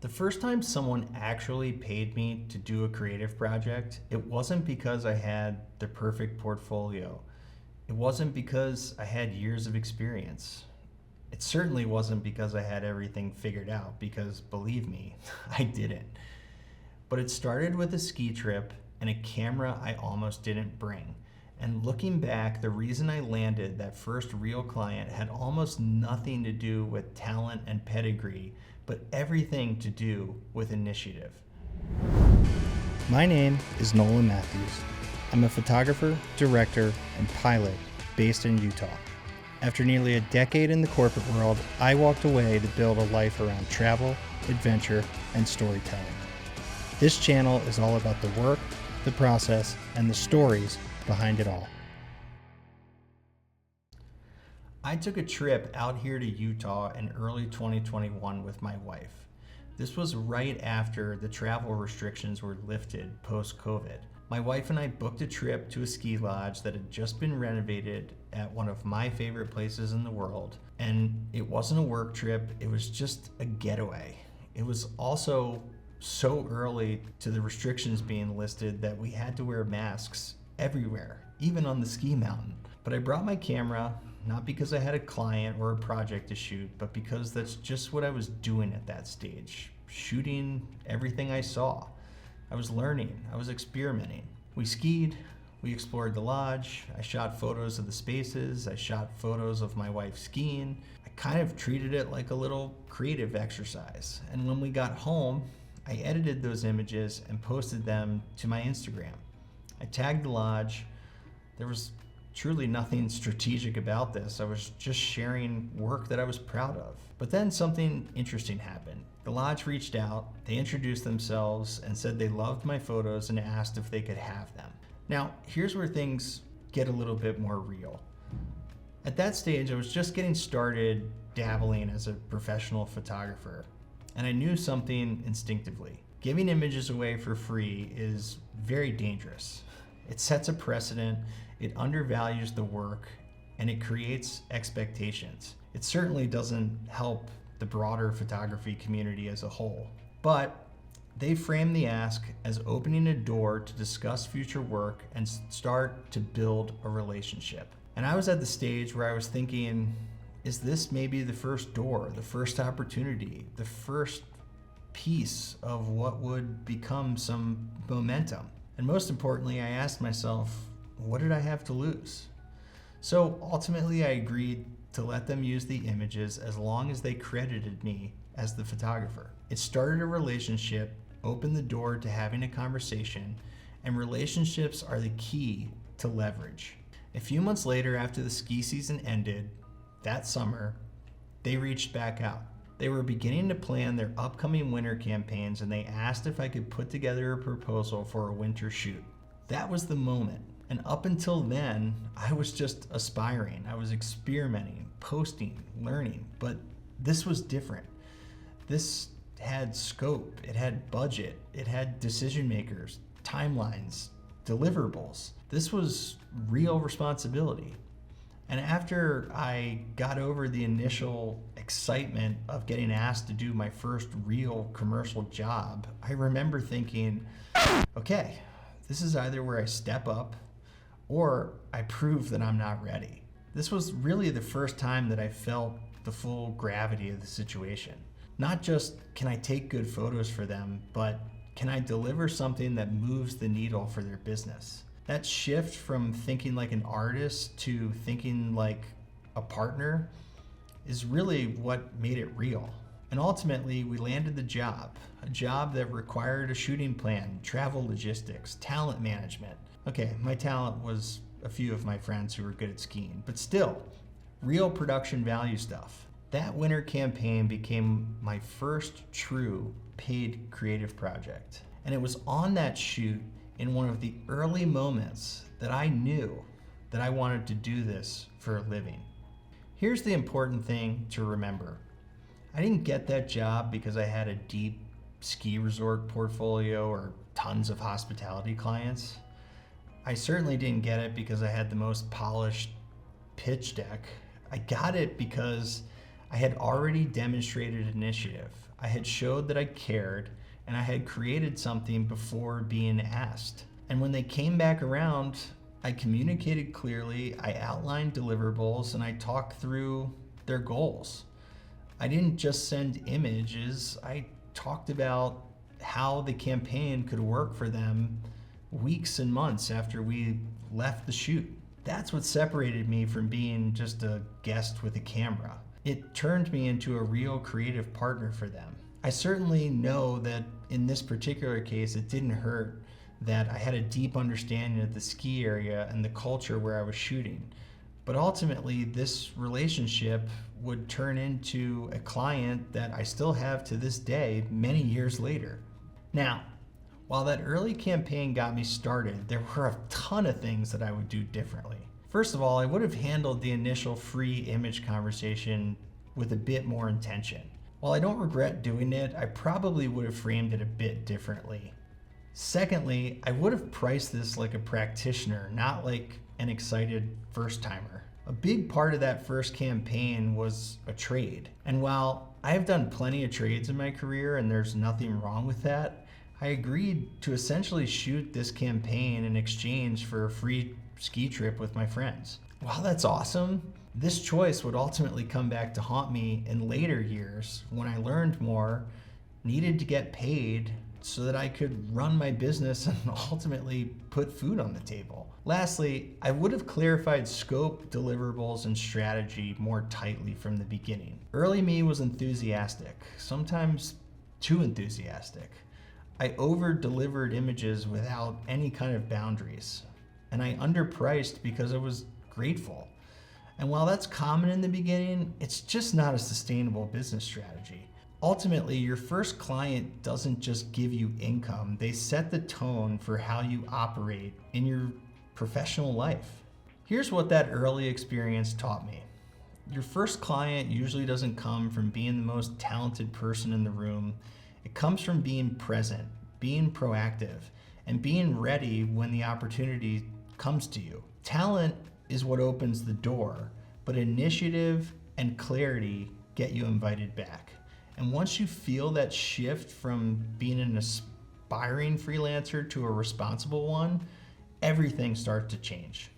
The first time someone actually paid me to do a creative project, it wasn't because I had the perfect portfolio. It wasn't because I had years of experience. It certainly wasn't because I had everything figured out, because believe me, I didn't. But it started with a ski trip and a camera I almost didn't bring. And looking back, the reason I landed that first real client had almost nothing to do with talent and pedigree, but everything to do with initiative. My name is Nolan Matthews. I'm a photographer, director, and pilot based in Utah. After nearly a decade in the corporate world, I walked away to build a life around travel, adventure, and storytelling. This channel is all about the work, the process, and the stories behind it all. I took a trip out here to Utah in early 2021 with my wife. This was right after the travel restrictions were lifted post-COVID. My wife and I booked a trip to a ski lodge that had just been renovated at one of my favorite places in the world. And it wasn't a work trip, it was just a getaway. It was also so early to the restrictions being listed that we had to wear masks everywhere, even on the ski mountain. But I brought my camera, not because I had a client or a project to shoot, but because that's just what I was doing at that stage, shooting everything I saw. I was learning, I was experimenting. We skied, we explored the lodge, I shot photos of the spaces, I shot photos of my wife skiing. I kind of treated it like a little creative exercise. And when we got home, I edited those images and posted them to my Instagram. I tagged the lodge. There was truly nothing strategic about this. I was just sharing work that I was proud of. But then something interesting happened. The lodge reached out, they introduced themselves and said they loved my photos and asked if they could have them. Now, here's where things get a little bit more real. At that stage, I was just getting started dabbling as a professional photographer, and I knew something instinctively. Giving images away for free is very dangerous. It sets a precedent, it undervalues the work, and it creates expectations. It certainly doesn't help the broader photography community as a whole. But they frame the ask as opening a door to discuss future work and start to build a relationship. And I was at the stage where I was thinking, is this maybe the first door, the first opportunity, the first piece of what would become some momentum? And most importantly, I asked myself, what did I have to lose? So ultimately, I agreed to let them use the images as long as they credited me as the photographer. It started a relationship, opened the door to having a conversation, and relationships are the key to leverage. A few months later, after the ski season ended, that summer, they reached back out. They were beginning to plan their upcoming winter campaigns, and they asked if I could put together a proposal for a winter shoot. That was the moment. And up until then, I was just aspiring. I was experimenting, posting, learning, but this was different. This had scope, it had budget, it had decision makers, timelines, deliverables. This was real responsibility. And after I got over the initial excitement of getting asked to do my first real commercial job, I remember thinking, okay, this is either where I step up or I prove that I'm not ready. This was really the first time that I felt the full gravity of the situation. Not just can I take good photos for them, but can I deliver something that moves the needle for their business? That shift from thinking like an artist to thinking like a partner is really what made it real. And ultimately, we landed the job, a job that required a shooting plan, travel logistics, talent management. Okay, my talent was a few of my friends who were good at skiing, but still, real production value stuff. That winter campaign became my first true paid creative project. And it was on that shoot in one of the early moments that I knew that I wanted to do this for a living. Here's the important thing to remember. I didn't get that job because I had a deep ski resort portfolio or tons of hospitality clients. I certainly didn't get it because I had the most polished pitch deck. I got it because I had already demonstrated initiative. I had showed that I cared, and I had created something before being asked. And when they came back around, I communicated clearly, I outlined deliverables, and I talked through their goals. I didn't just send images, I talked about how the campaign could work for them weeks and months after we left the shoot. That's what separated me from being just a guest with a camera. It turned me into a real creative partner for them. I certainly know that in this particular case, it didn't hurt that I had a deep understanding of the ski area and the culture where I was shooting. But ultimately, this relationship would turn into a client that I still have to this day, many years later. Now, while that early campaign got me started, there were a ton of things that I would do differently. First of all, I would have handled the initial free image conversation with a bit more intention. While I don't regret doing it, I probably would have framed it a bit differently. Secondly, I would have priced this like a practitioner, not like an excited first-timer. A big part of that first campaign was a trade. And while I have done plenty of trades in my career and there's nothing wrong with that, I agreed to essentially shoot this campaign in exchange for a free ski trip with my friends. While that's awesome, this choice would ultimately come back to haunt me in later years when I learned more, needed to get paid so that I could run my business and ultimately put food on the table. Lastly, I would have clarified scope, deliverables, and strategy more tightly from the beginning. Early me was enthusiastic, sometimes too enthusiastic. I over-delivered images without any kind of boundaries, and I underpriced because I was grateful. And while that's common in the beginning, it's just not a sustainable business strategy. Ultimately, your first client doesn't just give you income, they set the tone for how you operate in your professional life. Here's what that early experience taught me. Your first client usually doesn't come from being the most talented person in the room. It comes from being present, being proactive, and being ready when the opportunity comes to you. Talent is what opens the door, but initiative and clarity get you invited back. And once you feel that shift from being an aspiring freelancer to a responsible one, everything starts to change.